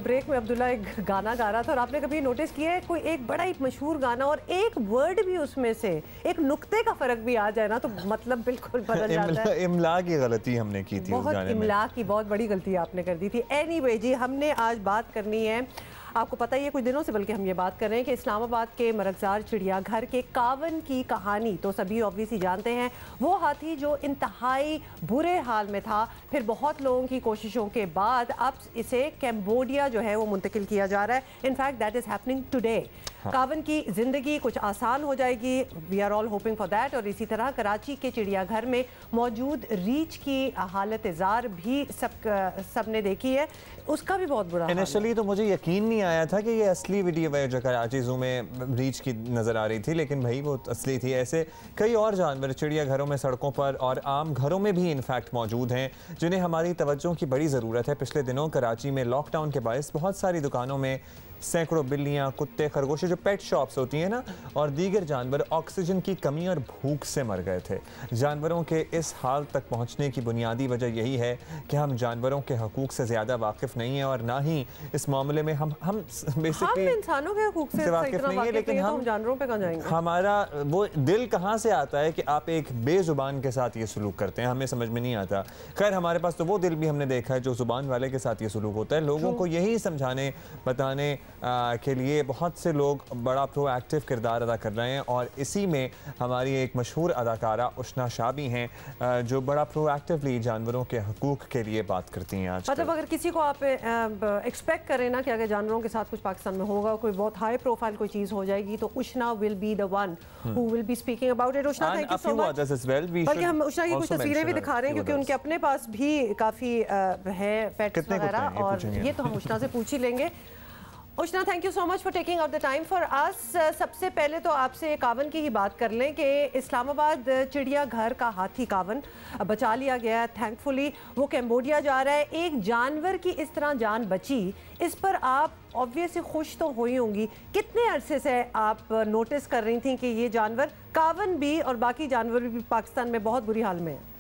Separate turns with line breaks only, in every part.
Break میں عبداللہ ایک گانا گا رہا تھا اور آپ نے کبھی نوٹس کیا ہے کوئی ایک بڑا ایک مشہور گانا اور ایک ورڈ بھی اس میں سے ایک نقطے کا فرق بھی آ جائے نا تو مطلب بالکل بدل جاتا ہے.
املا کی غلطی ہم نے کی تھی اس گانے میں.
املا کی بہت بڑی غلطی آپ نے کر دی تھی. اینی وے جی ہم نے آج بات کرنی ہے, آپ کو پتہ ہی ہے کچھ دنوں سے بلکہ ہم یہ بات کر رہے ہیں کہ اسلام آباد کے مرغزار چڑیا گھر کے کاون کی کہانی تو سبھی obviously جانتے ہیں. وہ ہاتھی جو انتہائی برے حال میں تھا, پھر بہت لوگوں کی کوششوں کے بعد اب اسے کیمبوڈیا جو ہے وہ منتقل کیا جا رہا ہے. In fact that is happening today. کاون کی زندگی کچھ آسان ہو جائے گی, we are all hoping for that. اور اسی طرح کراچی کے چڑیا گھر میں موجود ریچھ کی حالت زار بھی سب نے دیکھی ہے, اس کا بھی بہت برا حال ہے.
انیشلی تو مجھے یقین نہیں آیا تھا کہ یہ اصلی ویڈیو ہے جو کراچی زو میں ریچھ کی نظر آ رہی تھی, لیکن بھائی وہ اصلی تھی. ایسے کئی اور جانور چڑیا گھروں میں, سڑکوں پر اور عام گھروں میں بھی انفیکٹ موجود ہیں جنہیں ہماری توجہ کی بڑی ضرورت ہے. پچھلے دنوں کراچی میں لاک ڈاؤن کے باعث بہت ساری دکانوں میں سینکڑوں بلیاں, کتے, خرگوش جو پیٹ شاپس ہوتی ہیں نا, اور دیگر جانور آکسیجن کی کمی اور بھوک سے مر گئے تھے. جانوروں کے اس حال تک پہنچنے کی بنیادی وجہ یہی ہے کہ ہم جانوروں کے حقوق سے زیادہ واقف نہیں ہیں, اور نہ ہی اس معاملے میں ہم
بیسکلی انسانوں کے حقوق سے
واقف نہیں ہیں, لیکن ہم
جانوروں پہ کہاں جائیں گے.
ہمارا وہ دل کہاں سے آتا ہے کہ آپ ایک بے زبان کے ساتھ یہ سلوک کرتے ہیں, ہمیں سمجھ میں نہیں آتا. خیر ہمارے پاس تو وہ دل بھی ہم نے دیکھا ہے جو زبان والے کے ساتھ یہ سلوک ہوتا ہے. لوگوں کو یہی سمجھانے بتانے کے لیے بہت سے لوگ بڑا پرو ایکٹیو کردار ادا کر رہے ہیں, اور اسی میں ہماری ایک مشہور اداکارہ اشنا شاہ بھی ہیں جو بڑا پرو ایکٹیولی جانوروں کے حقوق کے لیے بات کرتی ہیں. آج
مطلب اگر کسی کو آپ ایکسپیکٹ کریں نا کہ اگر جانوروں کے ساتھ کچھ پاکستان میں ہوگا, کوئی بہت ہائی پروفائل کوئی چیز ہو جائے گی, تو Ashna will be the one who will be speaking about it. Ashna thank you so much. بلکہ ہم اشنا کی کچھ تصویریں بھی دکھا رہے ہیں کیونکہ ان کے اپنے پاس بھی کافی ہے پیٹس وغیرہ, اور یہ تو ہم اشنا سے پوچھ ہی لیں گے. Ashna thank you so much for taking out the time for us. سب سے پہلے تو آپ سے کاون کی ہی بات کر لیں کہ اسلام آباد چڑیا گھر کا ہاتھی کاون بچا لیا گیا ہے تھینک فلی. وہ کیمبوڈیا جا رہا ہے. ایک جانور کی اس طرح جان بچی, اس پر آپ obviously خوش تو ہوئی ہوں گی. کتنے عرصے سے آپ نوٹس کر رہی تھیں کہ یہ جانور کاون بھی اور باقی جانور بھی پاکستان میں بہت بری حال میں ہیں؟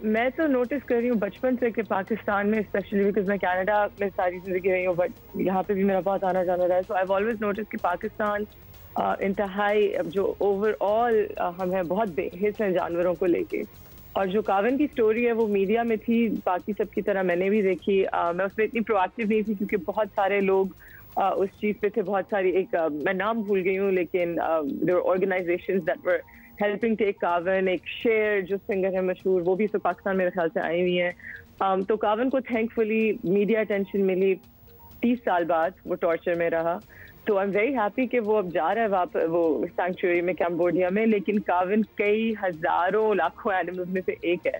میں تو نوٹس کر رہی ہوں بچپن سے کہ پاکستان میں اسپیشلی بیکاز میں کینیڈا میں ساری زندگی رہی ہوں, بٹ یہاں پہ بھی میرا بہت آنا جانا رہا ہے. سو آئی آلویز نوٹس کہ پاکستان انتہائی جو اوور آل ہم ہیں بہت بے حس ہیں جانوروں کو لے کے. اور جو کاون کی سٹوری ہے وہ میڈیا میں تھی, باقی سب کی طرح میں نے بھی دیکھی. میں اس میں اتنی پرو ایکٹیو نہیں تھی کیونکہ بہت سارے لوگ اس چیز پہ تھے, بہت ساری ایک میں نام بھول گئی ہوں, لیکن آرگنائزیشنز دیٹ ور ہیلپنگ ٹیک کاون. ایک شیر جو سنگر ہے مشہور, وہ بھی تو پاکستان میرے خیال سے آئی ہوئی ہیں. تو کاون کو تھینک فلی میڈیا اٹینشن ملی 30 سال بعد, وہ ٹارچر میں رہا. تو آئی ایم ویری ہیپی کہ وہ اب جا رہا ہے وہ سینکچوری میں کیمبوڈیا میں. لیکن کاون کئی ہزاروں لاکھوں اینیملز میں سے ایک ہے,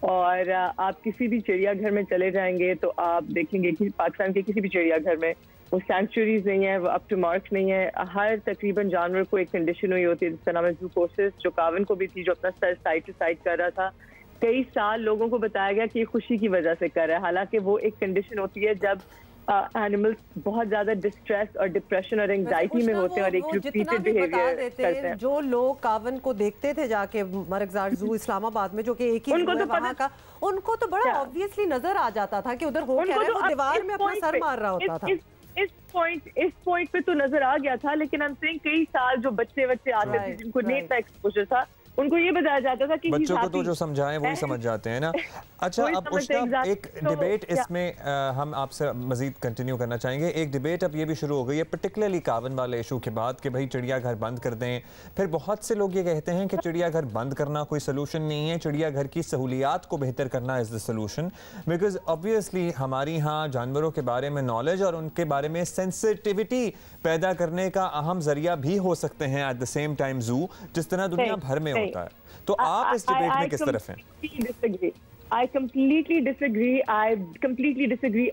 اور آپ کسی بھی چڑیا گھر میں چلے جائیں گے تو آپ دیکھیں گے کہ پاکستان کے کسی بھی چڑیا گھر میں وہ سینکچوریز نہیں ہیں, وہ اپ ٹو مارک نہیں ہے. ہر تقریباً جانور کو ایک کنڈیشن ہوئی ہوتی ہے جس کا نام ہے زوکوسس, جو کاون کو بھی تھی, جو اپنا سر سائڈ ٹو سائڈ کر رہا تھا. کئی سال لوگوں کو بتایا گیا کہ یہ خوشی کی وجہ سے کر رہا ہے, حالانکہ وہ ایک کنڈیشن ہوتی ہے جب اینیملز بہت زیادہ ڈسٹریس اور ڈپریشن اور انگزائٹی میں ہوتے ہیں اور ایک ریپیٹڈ بیہیویئر کرتے ہیں.
جو لوگ کاون کو دیکھتے تھے جا کے مرغزار زو اسلام آباد میں, جو کہ ایک ہی وہاں کا, ان کو تو بڑا obviously نظر آ جاتا تھا کہ ادھر ہو کیا رہا ہے, وہ دیوار میں اپنا سر مار رہا ہوتا تھا.
اس پوائنٹ پہ تو نظر آ گیا تھا, لیکن ہم سینگ کئی سال جو بچے آتے تھے جن کو نہیں تھا ایکسپوجر تھا, ان کو یہ بتایا جاتا تھا کہ
بچوں کو تو جو سمجھائیں وہی سمجھ جاتے ہیں نا. اچھا اب اشنا ایک ڈیبیٹ اس میں ہم آپ سے مزید کنٹینیو کرنا چاہیں گے. ایک ڈیبیٹ اب یہ بھی شروع ہو گئی ہے پرٹیکولرلی کاون والے ایشو کے بعد کہ بھائی چڑیا گھر بند کر دیں. پھر بہت سے لوگ یہ کہتے ہیں کہ چڑیا گھر بند کرنا کوئی سلوشن نہیں ہے, چڑیا گھر کی سہولیات کو بہتر کرنا از دا سلوشن. بیکاز obviously ہماری ہاں جانوروں کے بارے میں نالج اور ان کے بارے میں سینسٹیوٹی پیدا کرنے کا اہم ذریعہ بھی ہو سکتے ہیں ایٹ دا سیم ٹائم زو, جس طرح دنیا بھر میں ہوتا ہے. تو آپ اس ڈیبیٹ میں کس طرف ہیں؟
I completely disagree.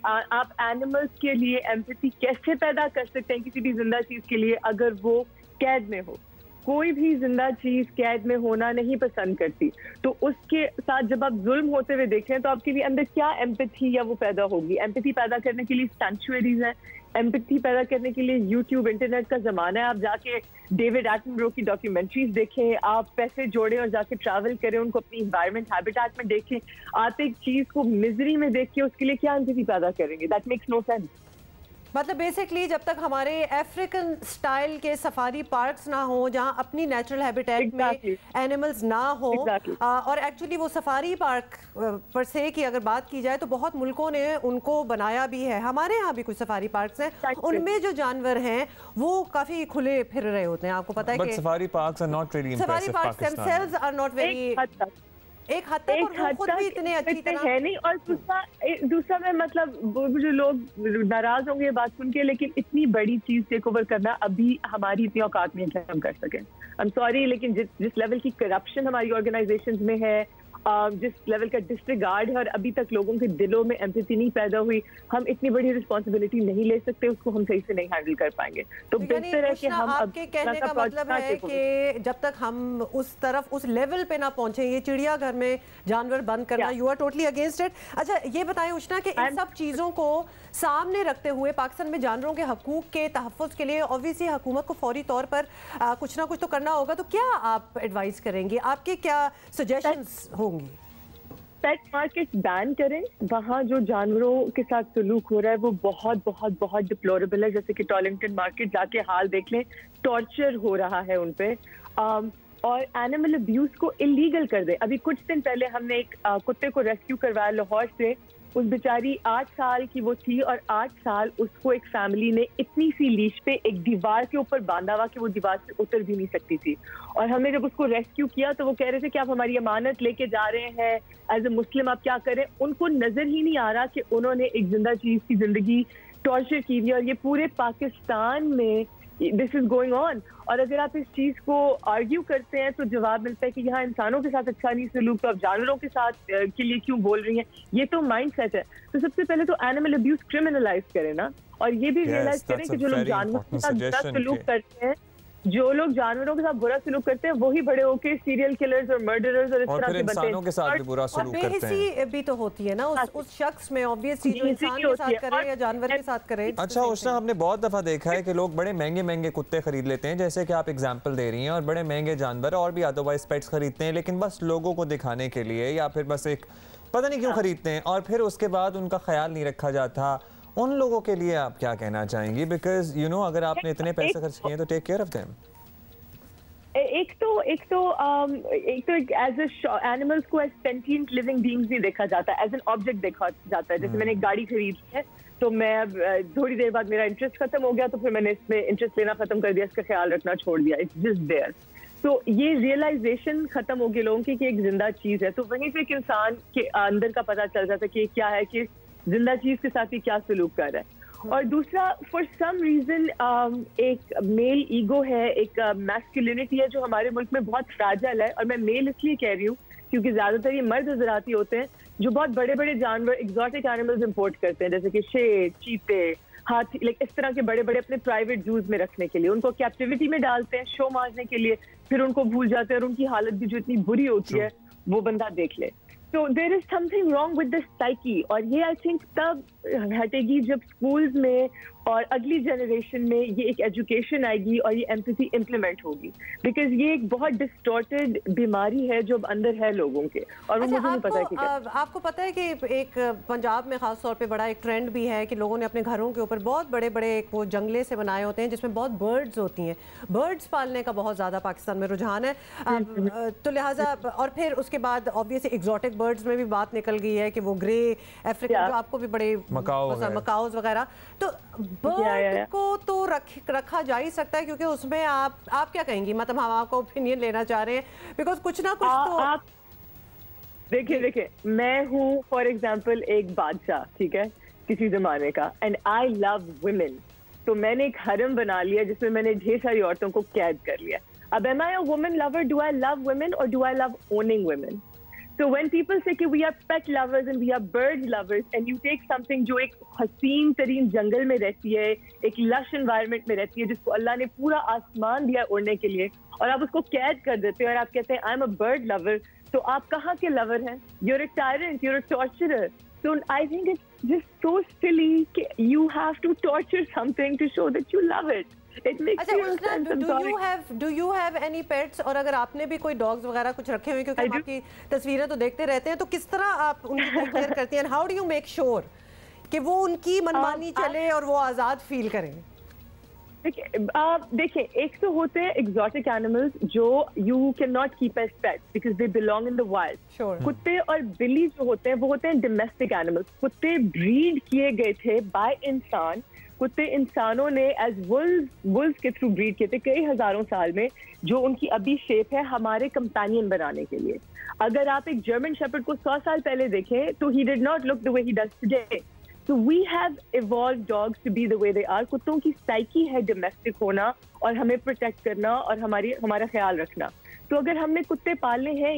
آپ اینیملز کے لیے ایمپیتھی کیسے پیدا کر سکتے ہیں کسی بھی زندہ چیز کے لیے اگر وہ قید میں ہو؟ کوئی بھی زندہ چیز قید میں ہونا نہیں پسند کرتی. تو اس کے ساتھ جب آپ ظلم ہوتے ہوئے دیکھ رہے ہیں تو آپ کے لیے اندر کیا ایمپیتھی یا وہ پیدا ہوگی؟ ایمپیتھی پیدا کرنے کے لیے سینکچوریز ہیں, ایمپتھی پیدا کرنے کے لیے یوٹیوب انٹرنیٹ کا زمانہ ہے. آپ جا کے ڈیوڈ ایٹنبرو کی ڈاکیومنٹریز دیکھیں, آپ پیسے جوڑیں اور جا کے ٹریول کریں, ان کو اپنی انوائرمنٹ ہیبیٹیٹ میں دیکھیں. آپ ایک چیز کو مزری میں دیکھ کے اس کے لیے کیا ایمپتھی پیدا کریں گے؟ That makes no sense.
مطلب بیسکلی جب تک ہمارے افریقن سٹائل کے سفاری پارکس نہ ہوں جہاں اپنی نیچرل ہیبیٹیٹ میں اینیملز نہ ہوں, اور ایکچولی وہ سفاری پارک پر سے کی اگر بات کی جائے تو بہت ملکوں نے ان کو بنایا بھی ہے. ہمارے ہاں بھی کچھ سفاری پارکس ہیں, ان میں جو جانور ہیں وہ کافی کھلے پھر رہے ہوتے ہیں. آپ کو پتہ ہے کہ
safari parks
safari parks themselves are not very ایک حد تک, اور وہ خود بھی اتنے اچھی طرح
ہے نہیں. اور دوسرا میں مطلب جو لوگ ناراض ہوں گے یہ بات سن کے, لیکن اتنی بڑی چیز ٹیک اوور کرنا ابھی ہماری اتنی اوقات نہیں ہے کہ ہم کر سکیں. آئی ایم سوری, لیکن جس لیول کی کرپشن ہماری آرگنائزیشنز میں ہے, جس لیول کا ڈسریگارڈ ہے, اور ابھی تک لوگوں کے دلوں میں ایمپتھی نہیں پیدا ہوئی, ہم اتنی بڑی رسپانسبلٹی نہیں لے سکتے, اس کو ہم صحیح سے نہیں ہینڈل کر پائیں گے. تو بہتر ہے کہ ہم
آپ کے کہنے کا مطلب ہے کہ جب تک ہم اس طرف اس لیول پہ نہ پہنچیں, یہ چڑیا گھر میں جانور بند کرنا, you are totally against it. اچھا یہ بتائیں اشنا کہ ان سب چیزوں کو سامنے رکھتے ہوئے پاکستان میں جانوروں کے حقوق کے تحفظ کے لیے obviously حکومت کو فوری طور پر کچھ نہ کچھ تو کرنا ہوگا, تو کیا آپ ایڈوائز کریں گے, آپ کے کیا سجیشنز ہوں گی؟
پیٹ مارکیٹ بین کریں. وہاں جو جانوروں کے ساتھ سلوک ہو رہا ہے وہ بہت بہت بہت ڈپلوریبل ہے. جیسے کہ ٹارلنگٹن مارکیٹ جا کے حال دیکھ لیں, ٹارچر ہو رہا ہے ان پہ. اور اینیمل ابیوز کو اللیگل کر دیں. ابھی کچھ دن پہلے ہم نے ایک کتے کو ریسکیو کروایا لاہور سے. اس بیچاری 8 سال کی وہ تھی, اور 8 سال اس کو ایک فیملی نے اتنی سی لیش پہ ایک دیوار کے اوپر باندھا ہوا کہ وہ دیوار سے اتر بھی نہیں سکتی تھی. اور ہم نے جب اس کو ریسکیو کیا تو وہ کہہ رہے تھے کہ آپ ہماری امانت لے کے جا رہے ہیں, ایز اے مسلم آپ کیا کریں. ان کو نظر ہی نہیں آ رہا کہ انہوں نے ایک زندہ چیز کی زندگی ٹارچر کی ہوئی, اور یہ پورے پاکستان میں دس از گوئنگ آن. اور اگر آپ اس چیز کو آرگیو کرتے ہیں تو جواب ملتا ہے کہ یہاں انسانوں کے ساتھ اچھا نہیں سلوک, تو آپ جانوروں کے ساتھ کے لیے کیوں بول رہی ہیں؟ یہ تو مائنڈ سیٹ ہے. تو سب سے پہلے تو اینیمل ابیوز کرمنلائز کریں نا, اور یہ بھی ریئلائز کریں کہ جو لوگ جانوروں کے ساتھ برا سلوک کرتے ہیں, جو لوگ جانوروں کے ساتھ برا سلوک کرتے ہیں وہی بڑے ہو کے سیریل کلرز اور مرڈررز اور اس طرح کے بنتے ہیں.
انسانوں کے ساتھ بھی برا سلوک کرتے ہیں.
اور بے حسی بھی تو ہوتی ہے نا اس شخص میں, obviously جو انسان کے ساتھ کرے یا جانور کے ساتھ کرے.
اچھا اشنا, ہم نے بہت دفعہ دیکھا ہے کہ لوگ بڑے مہنگے مہنگے کتے خرید لیتے ہیں, جیسے کہ آپ ایگزامپل دے رہی ہیں, اور بڑے مہنگے جانور اور بھی ادروائز پیٹس خریدتے ہیں, لیکن بس لوگوں کو دکھانے کے لیے, یا پھر بس ایک پتہ نہیں کیوں خریدتے ہیں, اور پھر اس کے بعد ان کا خیال نہیں رکھا جاتا. ان لوگوں کے لیے آپ کیا کہنا چاہیں گی؟ بیکاز یو نو اگر آپ نے اتنے پیسے خرچ کیے ہیں تو ٹیک کیئر آف دیم.
ایک تو ایز اے اینیملس کو ایز سینٹینٹ لیونگ بینگز نہیں دیکھا جاتا, ایز این آبجیکٹ دیکھا جاتا ہے. جیسے میں نے ایک گاڑی خریدی ہے تو میں اب تھوڑی دیر بعد میرا انٹرسٹ ختم ہو گیا, تو پھر میں نے اس میں انٹرسٹ لینا ختم کر دیا, اس کا خیال رکھنا چھوڑ دیا. It's just there. تو یہ ریئلائزیشن ختم ہو گئی لوگوں کی کہ ایک زندہ چیز ہے. تو وہیں سے ایک انسان کے اندر کا پتہ چل جاتا ہے کہ کیا ہے, کہ زندہ چیز کے ساتھ یہ کیا سلوک کر رہا ہے. اور دوسرا, فار سم ریزن ایک میل ایگو ہے, ایک میسکولینٹی ہے جو ہمارے ملک میں بہت فریجل ہے. اور میں میل اس لیے کہہ رہی ہوں کیونکہ زیادہ تر یہ مرد حضراتی ہوتے ہیں جو بہت بڑے بڑے جانور, ایگزوٹک اینیملز امپورٹ کرتے ہیں, جیسے کہ شیر, چیتے, ہاتھی, لائک اس طرح کے بڑے بڑے اپنے پرائیویٹ زوز میں رکھنے کے لیے. ان کو کیپٹیوٹی میں ڈالتے ہیں شو مارنے کے لیے, پھر ان کو بھول جاتے ہیں, اور ان کی حالت بھی جو اتنی بری ہوتی ہے وہ بندہ دیکھ لے. تو there is something wrong with this psyche. اور یہ آئی تھنک تب ہٹے گی جب اسکولز میں اور اگلی جنریشن میں یہ ایک ایجوکیشن آئے گی اور یہ ایمپتھی امپلیمنٹ ہوگی. بیکاز یہ ایک بہت ڈسٹورٹیڈ بیماری ہے جو اندر ہے لوگوں کے, اور وہ مجھے نہیں پتا کہ
آپ کو پتہ ہے کہ ایک پنجاب میں خاص طور پہ بڑا ایک ٹرینڈ بھی ہے کہ لوگوں نے اپنے گھروں کے اوپر بہت بڑے بڑے ایک وہ جنگلے سے بنائے ہوتے ہیں جس میں بہت برڈز ہوتی ہیں. برڈز پالنے کا بہت زیادہ پاکستان میں رجحان ہے. تو لہٰذا اور پھر اس کے بعد obviously ایگزوٹک برڈز میں بھی بات نکل گئی ہے کہ وہ گرے افریقن جو آپ کو بھی بڑے مکاؤز وغیرہ, تو برڈ کو تو رکھا جا ہی سکتا ہے, کیونکہ اس میں آپ کیا کہیں گی, مطلب ہم آپ کو اوپینین لینا چاہ رہے ہیں, بیکاز کچھ نہ کچھ تو
دیکھیں میں ہوں فار ایگزامپل ایک بادشاہ, ٹھیک ہے, کسی زمانے کا, اینڈ آئی لو ویمن. تو میں نے ایک حرم بنا لیا جس میں نے ڈھیر ساری عورتوں کو قید کر لیا. اب am I a woman lover? Do I love women or do I love owning women? So when people say کہ we are pet lovers and we are bird lovers, and you take something جو ایک حسین ترین جنگل میں رہتی ہے, ایک لش environment میں رہتی ہے, جس کو اللہ نے پورا آسمان دیا اڑنے کے لیے, اور آپ اس کو قید کر دیتے ہیں اور آپ کہتے ہیں I am a bird lover, تو آپ کہاں کے lover ہیں؟ You're a tyrant, you're a torturer. So I think it's just so silly کہ you have to torture something to show that you love it. It makes you sense.
Do you have any pets? اور اگر آپ نے بھی کوئی dogs وغیرہ کچھ رکھے ہوئے کیونکہ ہم آپ کی تصویریں تو دیکھتے رہتے ہیں تو کس طرح آپ ان کی ٹیک کیئر کرتی ہیں؟ How do you make sure کہ وہ ان کی منمانی چلے اور وہ آزاد فیل کریں؟
دیکھیں ایک تو ہوتے ہیں ایگزوٹک اینیملز جو you can not keep as pets because they belong in the wild. کتے اور بلی جو ہوتے ہیں وہ ہوتے ہیں ڈومیسٹک اینیملز. کتے بریڈ کیے گئے تھے بائی انسان. کتے انسانوں نے ایز ولز کے تھرو بریڈ کیے تھے کئی ہزاروں سال میں, جو ان کی ابھی شیپ ہے ہمارے کمپینین بنانے کے لیے. اگر آپ ایک جرمن شیپرڈ کو 100 سال پہلے دیکھیں تو he did not look the way he does today. So we have evolved dogs to be the way they are. کتوں کی سائیکی ہے ڈومیسٹک ہونا اور ہمیں پروٹیکٹ کرنا اور ہمارا خیال رکھنا. تو اگر ہم نے کتے پالنے ہیں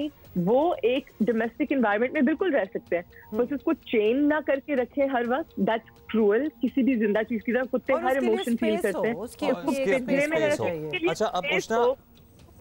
وہ ایک ڈومیسٹک انوائرمنٹ میں بالکل رہ سکتے ہیں, بس اس کو چین نہ کر کے رکھیں ہر وقت. That's cruel. کسی بھی زندہ چیز کی طرح کتے ہر ایموشن فیل کرتے ہیں.
اچھا اب پوچھنا,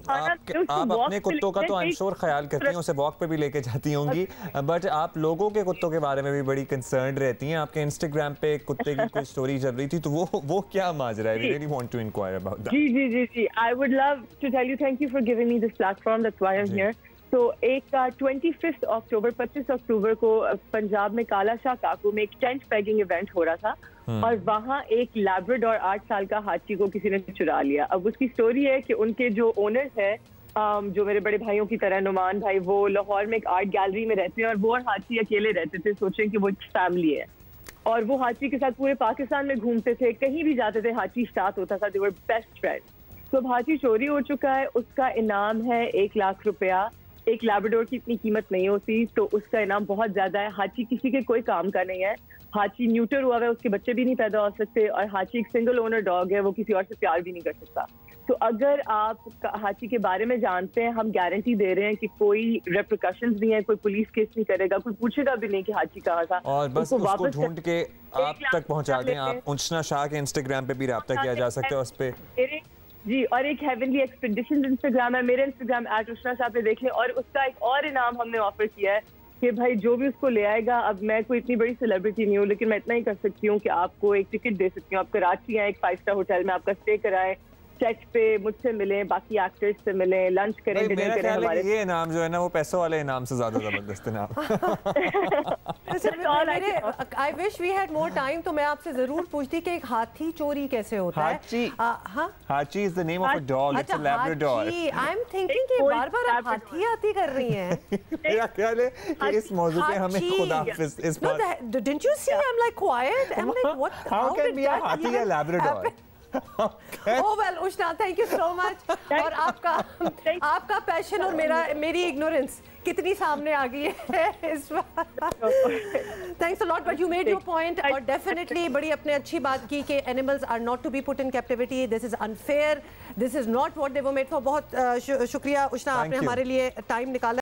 آپ اپنے کتوں کا تو I'm sure خیال کرتی ہیں, اسے واک پہ بھی لے کے جاتی ہوں گی, بٹ آپ لوگوں کے کتوں کے بارے میں بھی بڑی کنسرنڈ رہتی ہیں. آپ کے انسٹاگرام پہ ایک کتے کی کوئی سٹوری چل رہی تھی تو وہ کیا ماجرا ہے؟ We really want to inquire about that.
G I would love to tell you thank you for giving me this platform. That's why I'm here. تو ایک 25 اکتوبر کو پنجاب میں کالا شاہ کاکو میں ایک ٹینٹ پیگنگ ایونٹ ہو رہا تھا اور وہاں ایک لیبراڈور 8 سال کا ہاتھی کو کسی نے چرا لیا. اب اس کی سٹوری ہے کہ ان کے جو اونرز ہیں جو میرے بڑے بھائیوں کی طرح نعمان بھائی, وہ لاہور میں ایک آرٹ گیلری میں رہتے ہیں اور وہ اور ہاتھی اکیلے رہتے تھے. سوچیں کہ وہ ایک فیملی ہے اور وہ ہاتھی کے ساتھ پورے پاکستان میں گھومتے تھے, کہیں بھی جاتے تھے ہاتھی ساتھ ہوتا تھا. they were best friends. تو اب ہاتھی چوری ہو چکا ہے, اس کا انعام ہے 1 لاکھ روپیہ. ایک لیبراڈور کی اتنی قیمت نہیں ہوتی تو اس کا انعام بہت زیادہ ہے. ہاتھی کسی کے کوئی کام کا نہیں ہے. ہاتھی نیوٹر ہوا ہے, اس کے بچے بھی نہیں پیدا ہو سکتے, اور ہاتھی ایک سنگل اونر ڈاگ ہے, وہ کسی اور سے پیار بھی نہیں کر سکتا. تو اگر آپ ہاتھی کے بارے میں جانتے ہیں, ہم گارنٹی دے رہے ہیں کہ کوئی ریپریکاشنز نہیں ہے, کوئی پولیس کیس نہیں کرے گا, کوئی پوچھے گا بھی نہیں کہ ہاتھی کہاں تھا,
اور بس اس کو ڈھونڈ کے آپ تک پہنچا دیں. آپ اونچنا شاہ کے انسٹاگرام پہ بھی رابطہ کیا جا سکتا ہے اس پہ.
جی, اور ایک ہیونلی ایکسپیڈیشنز انسٹاگرام ہے, میرے انسٹاگرام @اشنا شاہ پہ دیکھ لیں. اور اس کا ایک اور انعام ہم نے آفر کیا ہے کہ بھائی جو بھی اس کو لے آئے گا, اب میں کوئی اتنی بڑی سیلیبریٹی نہیں ہوں لیکن میں اتنا ہی کر سکتی ہوں کہ آپ کو ایک ٹکٹ دے سکتی ہوں. آپ کراچی آئیں, ایک 5 اسٹار ہوٹل میں آپ کا اسٹے کرائیں, سیٹ پہ مجھ سے ملیں, باقی ایکٹرز سے ملیں, لنچ کریں, ڈنر کریں. ہمارے
یہ انعام جو ہے نا وہ پیسوں والے انعام سے زیادہ زبردست انعام.
I wish we had more time. تو میں آپ سے ضرور پوچھتی کہ ایک ہاتھی چوری کیسے ہوتا ہے؟
ہاتھی is the name of a dog. It's a Labrador.
I'm thinking کہ بار بار آپ ہاتھی آتی کر رہی ہیں.
میرا خیال ہے کہ اس موضوع پہ ہمیں خداحافظ اس بات.
Didn't you see I'm like quiet? I'm like what?
How can be a haathi a Labrador?
Oh well, Ushna, thank you so much. اور آپ کا پیشن اور میری ignorance کتنی سامنے آ گئی ہے اس وقت. Thanks a lot, but you made your point. اور definitely بڑی اپنے اچھی بات کی کہ animals are not to be put in captivity. This is unfair. This is not what they were made for. بہت شکریہ اشنا, آپ نے ہمارے لیے ٹائم نکالا.